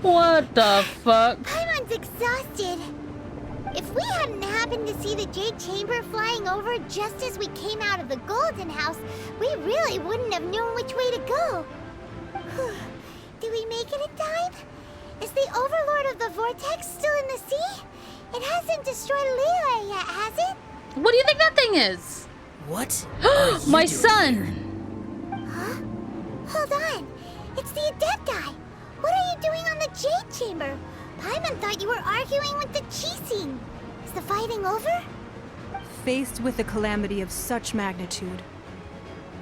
What the fuck? Paimon's exhausted. If we hadn't happened to see the Jade Chamber flying over just as we came out of the Golden House, we really wouldn't have known which way to go. Did we make it in time? Is the Overlord of the Vortex still in the sea? It hasn't destroyed Liyue yet, has it? What do you think that thing is? What? My son! Huh? Hold on. It's the Adepti. What are you doing on the Jade Chamber? Paimon thought you were arguing with the Chising. Is the fighting over? Faced with a calamity of such magnitude,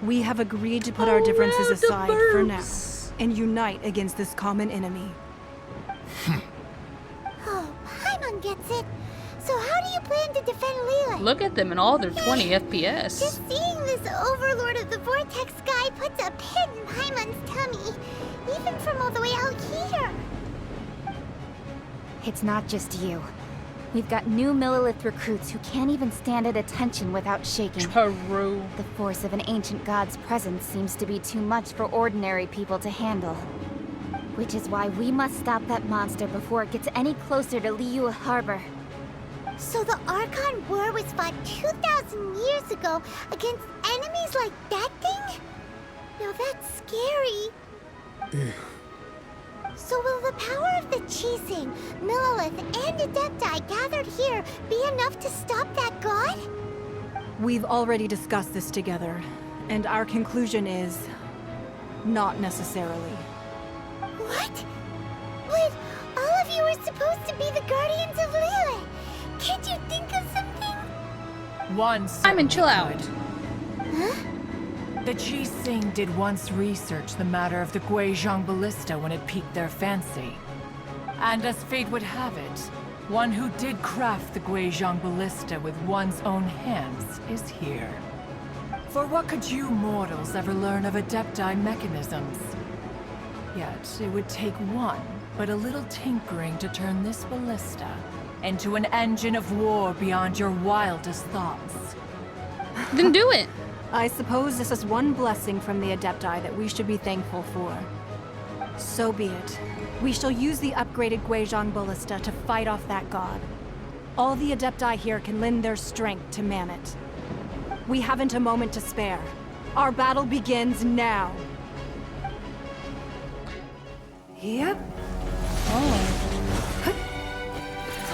we have agreed to put our differences aside for now and unite against this common enemy. Oh, Paimon gets it. So how do you plan to defend Liyue? Look at them in all their 20 FPS. Just seeing this Overlord of the Vortex guy puts a pit in Paimon's tummy, even from all the way out here. It's not just you. We've got new Millilith recruits who can't even stand at attention without shaking. True. The force of an ancient god's presence seems to be too much for ordinary people to handle. Which is why we must stop that monster before it gets any closer to Liyue Harbor. So the Archon War was fought 2,000 years ago against enemies like that thing? Now that's scary. So will the power of the Chising, Millilith, and Adepti gathered here be enough to stop that god? We've already discussed this together, and our conclusion is not necessarily. What? But all of you were supposed to be the guardians of Liyue. Can't you think of something? Once. Chill out. Huh? The Chising did once research the matter of the Guizhong Ballista when it piqued their fancy. And as fate would have it, one who did craft the Guizhong Ballista with one's own hands is here. For what could you mortals ever learn of Adepti mechanisms? Yet, it would take one, but a little tinkering to turn this ballista into an engine of war beyond your wildest thoughts. Then do it. I suppose this is one blessing from the Adepti that we should be thankful for. So be it. We shall use the upgraded Guizhong Ballista to fight off that god. All the Adepti here can lend their strength to man it. We haven't a moment to spare. Our battle begins now. Yep.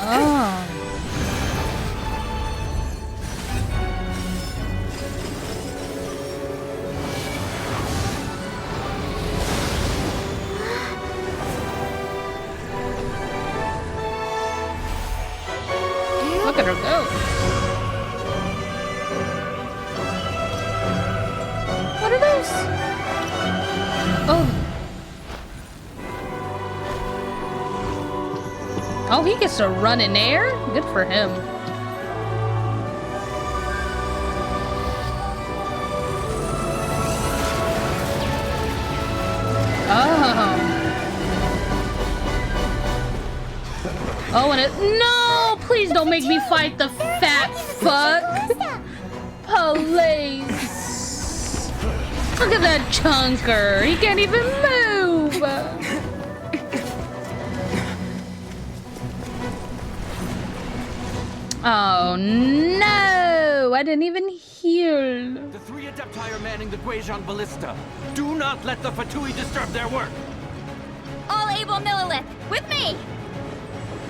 Oh. Look at her go. What are those? Oh. Oh, he gets to run in air? Good for him. Oh. Oh, and it. No! Please don't make me fight the fat fuck. Police. Look at that chunker. He can't even move. Oh no! I didn't even hear. The three Adepti are manning the Guizhong Ballista. Do not let the Fatui disturb their work. All able Millilith, with me!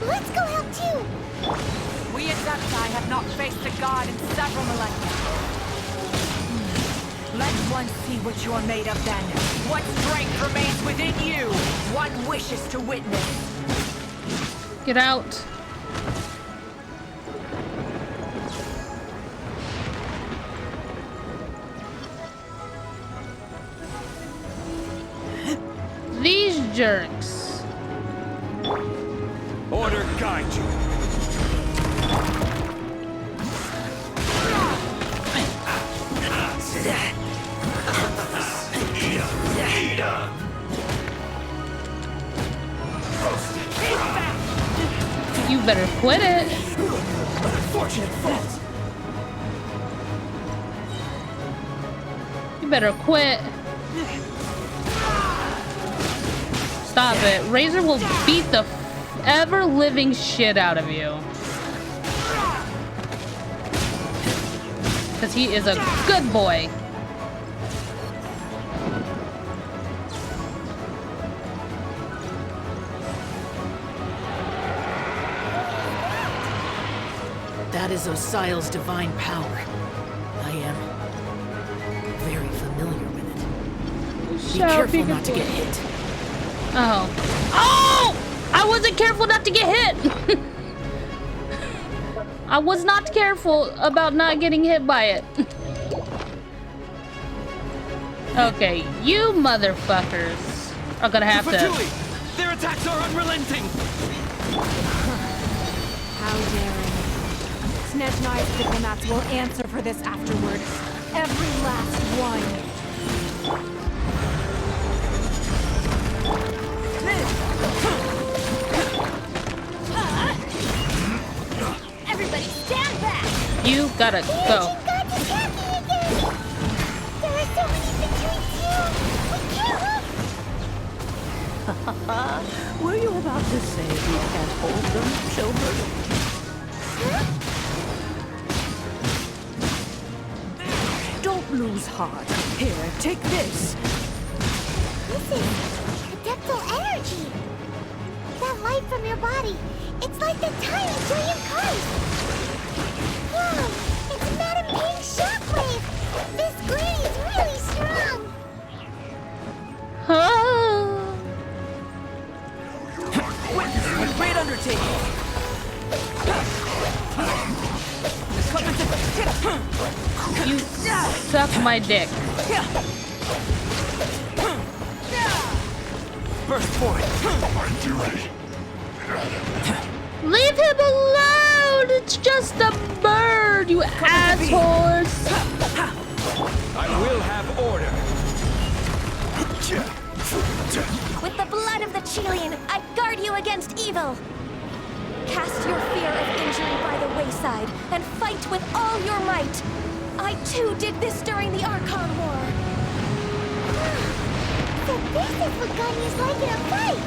Let's go help too. We Adepti have not faced a god in several millennia. Let one see what you are made of then. What strength remains within you? One wishes to witness. Get out. These jerks. Order guide you. You better quit it. Unfortunate fault. You better quit. Stop it. Razor will beat the ever-living shit out of you. Because he is a good boy. That is Osial's divine power. I am very familiar with it. Be careful not to get hit. Oh. Oh! I wasn't careful not to get hit! I was not careful about not getting hit by it. Okay, you motherfuckers are gonna have to... Fatui! Their attacks are unrelenting! How daring. Snezhnai's diplomats will answer for this afterward. Every last one. Everybody stand back! You gotta go. Got to attack me again! There are so many between you! We can't! Were you about to say we can't hold them, children? Don't lose heart. Here, take this. This is adeptal energy! That light from your body, it's like the tiny giant Christ! Wow! It's Madame Ping's shockwave! This granny is really strong! With great undertaking. You suck my dick. Burst forth. Leave him alone! It's just a bird, you assholes! I will have order. With the blood of the Chilean, I guard you against evil. Cast your fear of injury by the wayside and fight with all your might. I too did this during the Archon War. So this is what Ganya's like in a fight!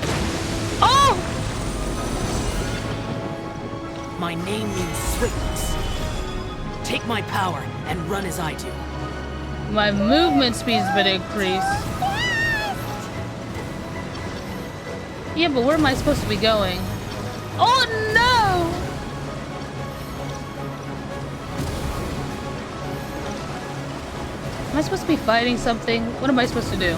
Oh! My name means swiftness. Take my power and run as I do. My movement speed's been increased. Yeah, but where am I supposed to be going? Oh no! Am I supposed to be fighting something? What am I supposed to do?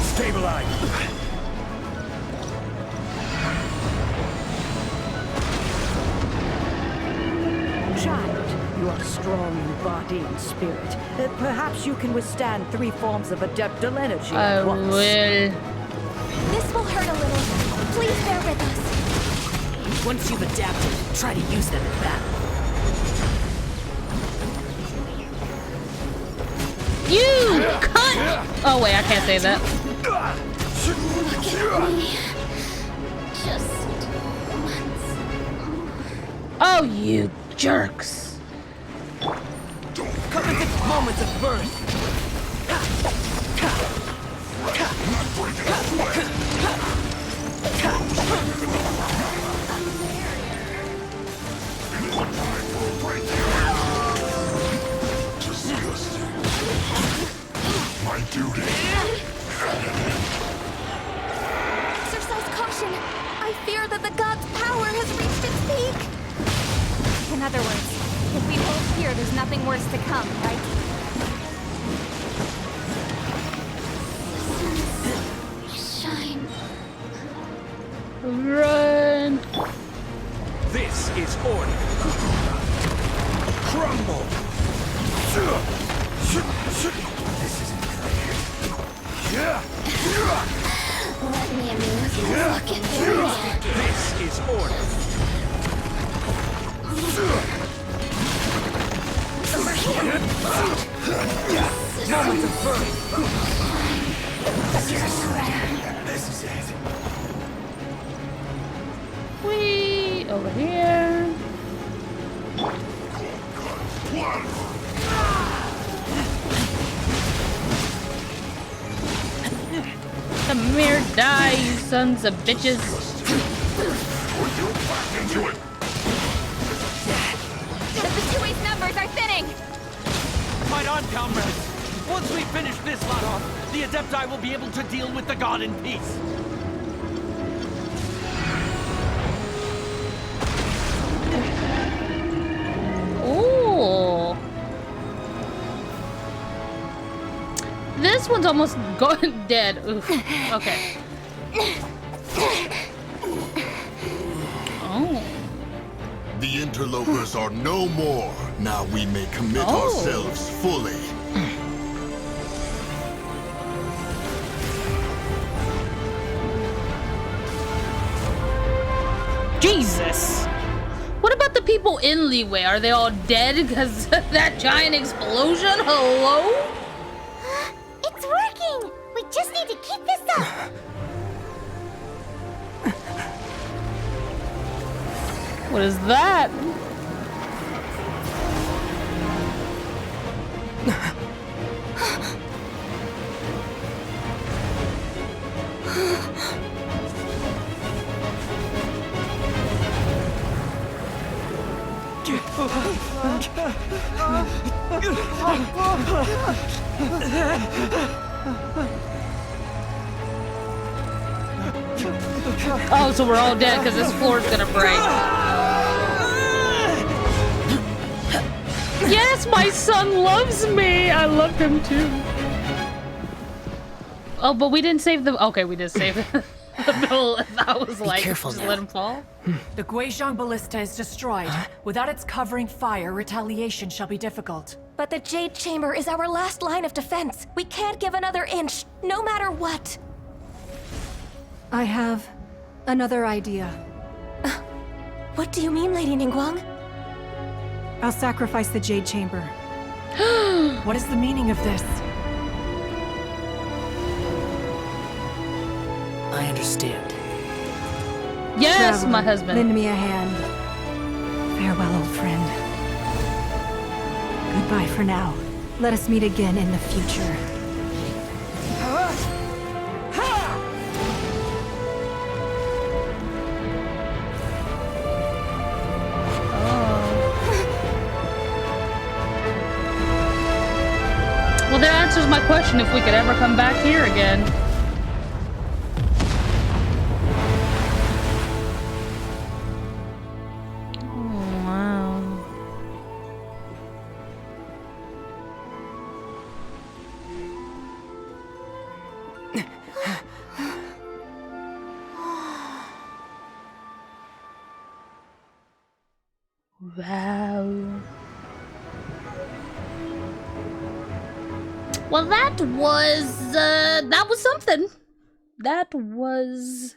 Stabilize. Child, you are strong in body and spirit. Perhaps you can withstand 3 forms of adeptal energy I at once. will. This will hurt a little. Please bear with us. Once you've adapted, try to use them in battle. You cut! Oh wait, I can't say that. Just once. Oh, you jerks! Covenant moments of birth. My duty. Exercise caution. I fear that the god's power has reached its peak. In other words, if we hold here, there's nothing worse to come, right? Shine. Run! This is order. Crumble. This isn't Let me amuse you fucking things. This is order. Over here. Moments of birth. This is it. Whee! Over here. Come here, die, you sons of bitches. The Fatui's numbers are thinning! Fight on, comrades! Once we finish this lot off, the Adepti will be able to deal with the god in peace. Ooh. This one's almost gone dead. Oof. Okay. Oh. The interlopers are no more. Now we may commit ourselves fully. Jesus! What about the people in Leeway? Are they all dead because of that giant explosion? Hello? It's working! We just need to keep this up! What is that? Oh, so we're all dead because this floor's gonna break. Yes, my son loves me. I love him too. Oh, but we didn't save the. Okay, we did save the bill. I was like, careful just now. let him fall. The Guizhong Ballista is destroyed. Without its covering fire, retaliation shall be difficult. But the Jade Chamber is our last line of defense. We can't give another inch, no matter what. I have another idea. What do you mean, Lady Ningguang? I'll sacrifice the Jade Chamber. What is the meaning of this? I understand. Yes, Traveler, my husband. Lend me a hand. Farewell, old friend. Goodbye for now. Let us meet again in the future. Well, that answers my question if we could ever come back here again. Oh, wow. Wow. Well, that was something. That was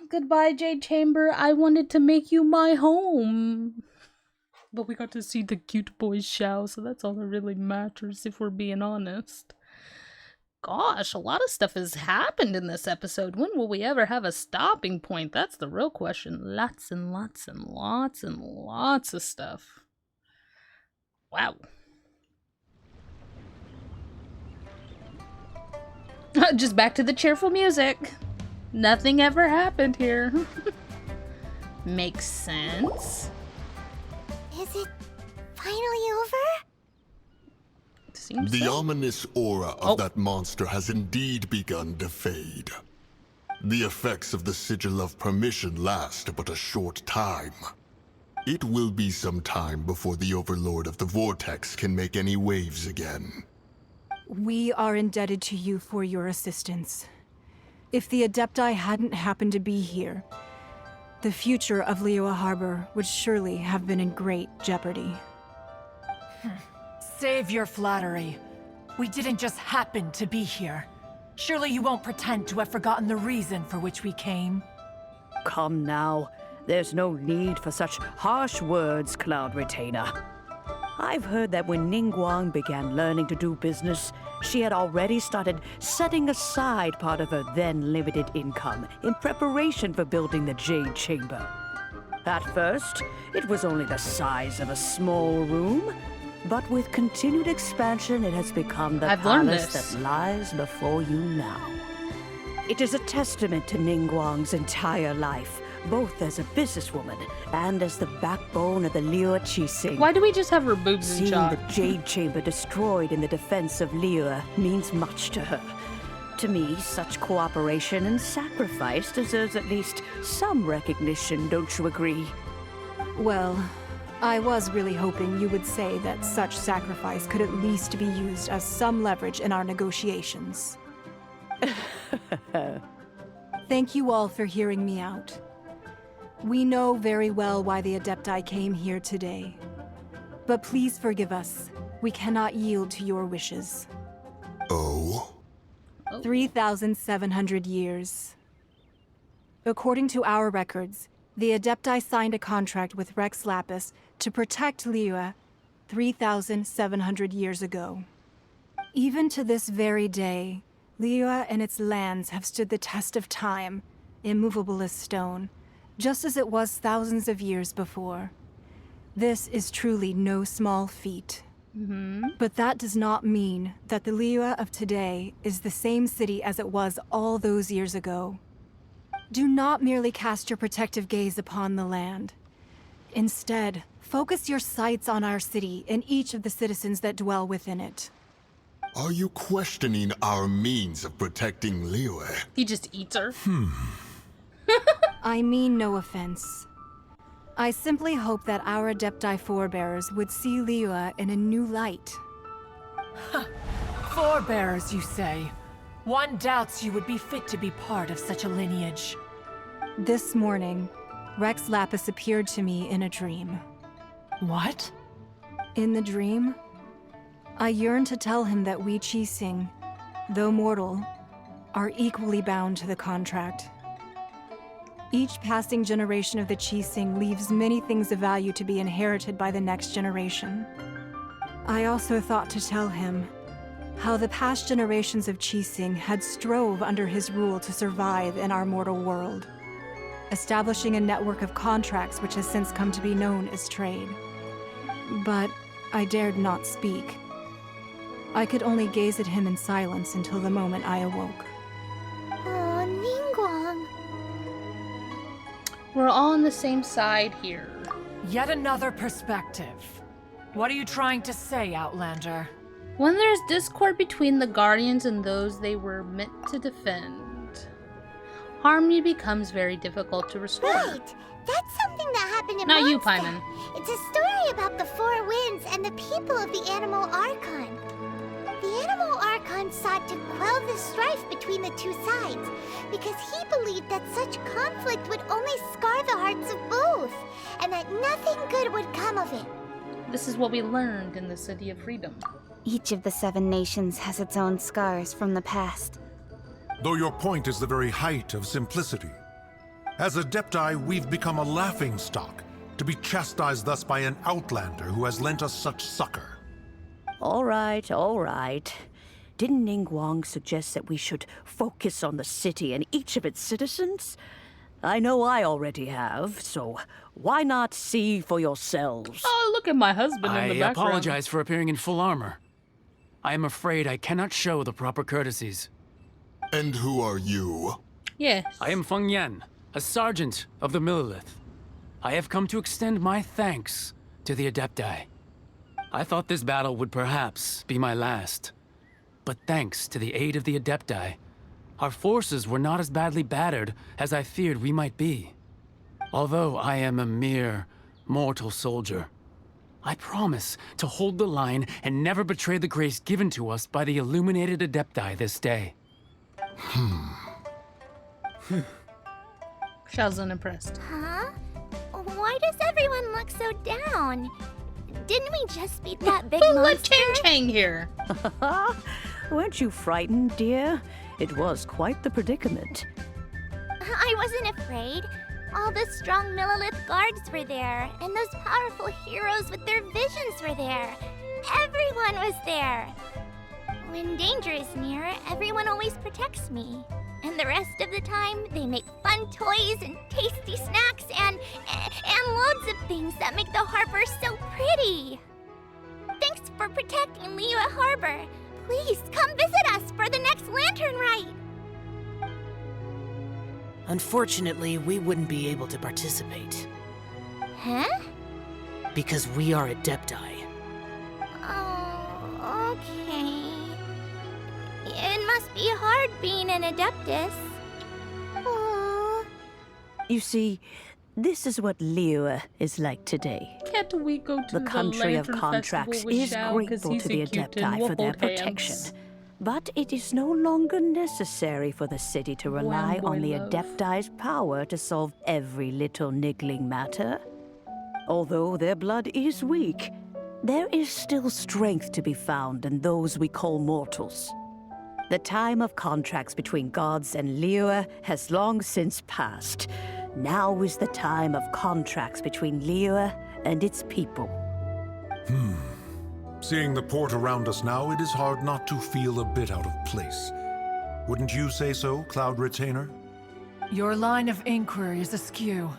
goodbye, Jade Chamber. I wanted to make you my home. But we got to see the cute boys show, so that's all that really matters if we're being honest. Gosh, a lot of stuff has happened in this episode. When will we ever have a stopping point? That's the real question. Lots and lots and lots and lots of stuff. Wow. Just back to the cheerful music. Nothing ever happened here. Makes sense. Is it finally over? Seems The so. ominous aura of that monster has indeed begun to fade. The effects of the Sigil of Permission last but a short time. It will be some time before the Overlord of the Vortex can make any waves again. We are indebted to you for your assistance. If the Adepti hadn't happened to be here, the future of Liyue Harbor would surely have been in great jeopardy. Save your flattery. We didn't just happen to be here. Surely you won't pretend to have forgotten the reason for which we came. Come now. There's no need for such harsh words, Cloud Retainer. I've heard that when Ningguang began learning to do business, she had already started setting aside part of her then limited income in preparation for building the Jade Chamber. At first, it was only the size of a small room, But with continued expansion, it has become the I've learned palace this. that lies before you now. It is a testament to Ningguang's entire life, both as a businesswoman and as the backbone of the Liyue Qixing. Why do we just have her boobs in Seeing shot? the Jade Chamber destroyed in the defense of Liyue means much to her. To me, such cooperation and sacrifice deserves at least some recognition, don't you agree? Well, I was really hoping you would say that such sacrifice could at least be used as some leverage in our negotiations. Thank you all for hearing me out. We know very well why the Adepti came here today. But please forgive us. We cannot yield to your wishes. Oh? 3,700 years. According to our records, the Adepti signed a contract with Rex Lapis to protect Liyue 3,700 years ago. Even to this very day, Liyue and its lands have stood the test of time, immovable as stone, just as it was thousands of years before. This is truly no small feat. But that does not mean that the Liyue of today is the same city as it was all those years ago. Do not merely cast your protective gaze upon the land. Instead, focus your sights on our city and each of the citizens that dwell within it. Are you questioning our means of protecting Liyue? He just eats her. I mean no offense. I simply hope that our Adepti forebears would see Liyue in a new light. Forebears, you say? One doubts you would be fit to be part of such a lineage. This morning, Rex Lapis appeared to me in a dream. What? In the dream, I yearned to tell him that we Qixing, though mortal, are equally bound to the contract. Each passing generation of the Qixing leaves many things of value to be inherited by the next generation. I also thought to tell him how the past generations of Qixing had strove under his rule to survive in our mortal world, establishing a network of contracts which has since come to be known as trade. But I dared not speak. I could only gaze at him in silence until the moment I awoke. Oh, Ningguang. We're all on the same side here. Yet another perspective. What are you trying to say, Outlander? When there's discord between the Guardians and those they were meant to defend, harmony becomes very difficult to restore. Right. That's something that happened in Not you, Mondstadt. Paimon. It's a story about the Four Winds and the people of the Animal Archon. The Animal Archon sought to quell the strife between the two sides because he believed that such conflict would only scar the hearts of both, and that nothing good would come of it. This is what we learned in the City of Freedom. Each of the 7 nations has its own scars from the past. Though your point is the very height of simplicity. As Adepti, we've become a laughingstock, to be chastised thus by an outlander who has lent us such succor. All right, all right. Didn't Ningguang suggest that we should focus on the city and each of its citizens? I know I already have, so why not see for yourselves? Oh, look at my husband in the I background. apologize for appearing in full armor. I am afraid I cannot show the proper courtesies. And who are you? Yes. I am Feng Yan, a sergeant of the Millelith. I have come to extend my thanks to the Adepti. I thought this battle would perhaps be my last. But thanks to the aid of the Adepti, our forces were not as badly battered as I feared we might be. Although I am a mere mortal soldier, I promise to hold the line and never betray the grace given to us by the illuminated Adepti this day. Xiao's unimpressed. Huh? Why does everyone look so down? Didn't we just beat that big Who let monster? Chang Chang here? Weren't you frightened, dear? It was quite the predicament. I wasn't afraid. All the strong Millelith guards were there, and those powerful heroes with their visions were there. Everyone was there. When danger is near, everyone always protects me. And the rest of the time, they make fun toys and tasty snacks and loads of things that make the harbor so pretty. Thanks protecting Liyue Harbor. Please, come visit us for the next lantern rite. Unfortunately, we wouldn't be able to participate. Huh? Because we are Adepti. Oh, okay. It must be hard being an Adeptus. Aww. You see, this is what Liyue is like today. Can't we go to The country of Lantern contracts Festival with is Xiao, 'cause grateful he's to the a cute and Adepti we'll for their hold hands. protection. But it is no longer necessary for the city to rely boy on the love. Adepti's power to solve every little niggling matter. Although their blood is weak, there is still strength to be found in those we call mortals. The time of contracts between gods and Liyue has long since passed. Now is the time of contracts between Liyue and its people. Seeing the port around us now, it is hard not to feel a bit out of place. Wouldn't you say so, Cloud Retainer? Your line of inquiry is askew.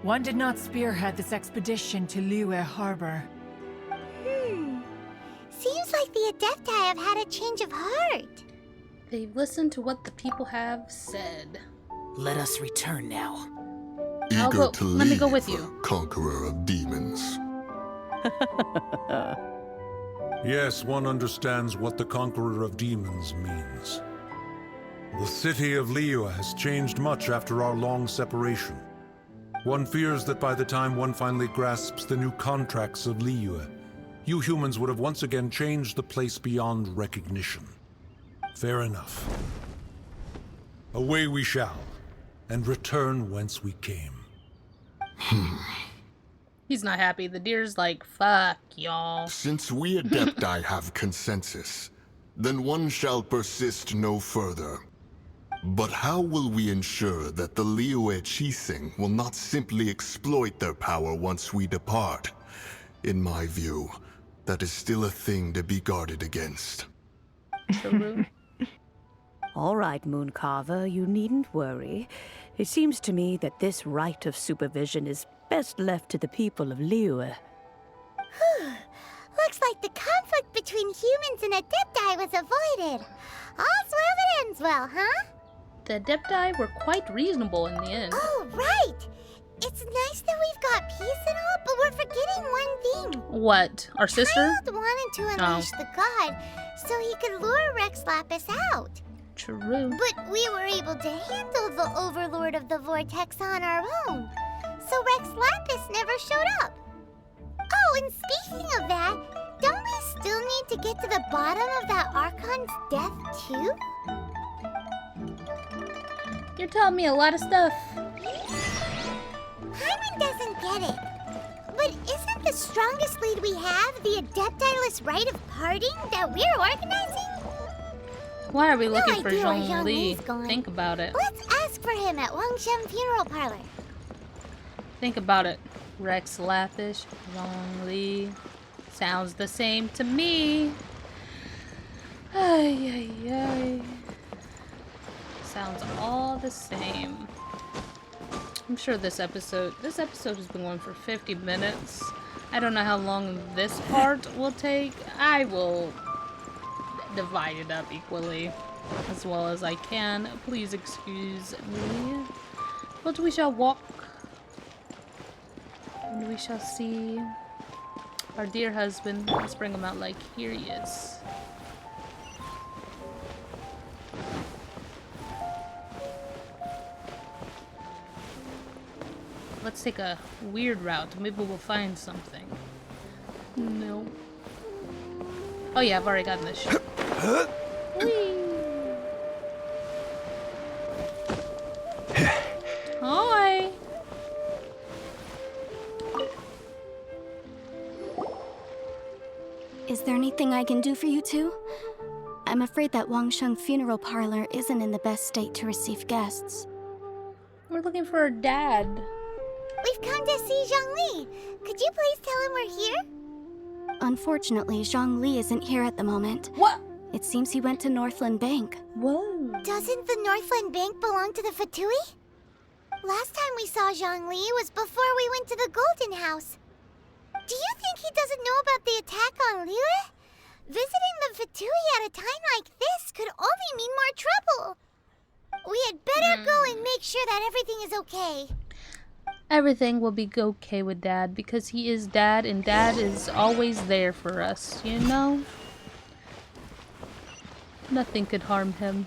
One did not spearhead this expedition to Liyue Harbor. Seems like the Adepti have had a change of heart. They've listened to what the people have said. Let us return now. I'll Eager go. to Let me go leave, with you. Conqueror of demons. Yes, one understands what the Conqueror of Demons means. The city of Liyue has changed much after our long separation. One fears that by the time one finally grasps the new contracts of Liyue, you humans would have once again changed the place beyond recognition. Fair enough. Away we shall, and return whence we came. He's not happy. The deer's like, fuck y'all. Since we Adepti have consensus, then one shall persist no further. But how will we ensure that the Liyue Chising will not simply exploit their power once we depart? In my view, that is still a thing to be guarded against. All right, Mooncarver, you needn't worry. It seems to me that this right of supervision is best left to the people of Liyue. Looks like the conflict between humans and Adepti was avoided. All's well that ends well, huh? The Adepti were quite reasonable in the end. Oh, right! It's nice that we've got peace and all, but we're forgetting one thing. What? Our sister? Child wanted to unleash the god so he could lure Rex Lapis out. True. But we were able to handle the Overlord of the Vortex on our own. So Rex Lapis never showed up. Oh, and speaking of that, don't we still need to get to the bottom of that Archon's death too? You're telling me a lot of stuff. Hyman doesn't get it. But isn't the strongest lead we have the Adeptiless Rite of Parting that we're organizing? Why are we looking for idea where Zhong Li? Zhong Li's going. Think about it. Let's ask for him at Wangshen Funeral Parlor. Think about it. Rex Lapis, Zhong Li. Sounds the same to me. Ay, ay, ay. Sounds all the same. I'm sure this episode has been going for 50 minutes. I don't know how long this part will take. I will divide it up equally as well as I can. Please excuse me. But we shall walk and we shall see our dear husband. Let's bring him out. Like, here he is. Let's take a weird route. Maybe we'll find something. No. Oh yeah, I've already gotten this shit. Whee! Hi! Is there anything I can do for you two? I'm afraid that Wangsheng Funeral Parlor isn't in the best state to receive guests. We're looking for our dad. We've come to see Zhong Li. Could you please tell him we're here? Unfortunately, Zhong Li isn't here at the moment. What? It seems he went to Northland Bank. Whoa. Doesn't the Northland Bank belong to the Fatui? Last time we saw Zhong Li was before we went to the Golden House. Do you think he doesn't know about the attack on Liyue? at a time like this could only mean more trouble. We had better go and make sure that everything is okay. Everything will be okay with Dad because he is Dad and Dad is always there for us, you know? Nothing could harm him.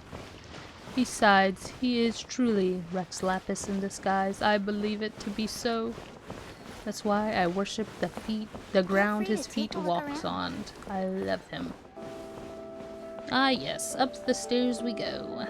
Besides, he is truly Rex Lapis in disguise. I believe it to be so. That's why I worship the ground his feet walks on. I love him. Ah yes, up the stairs we go.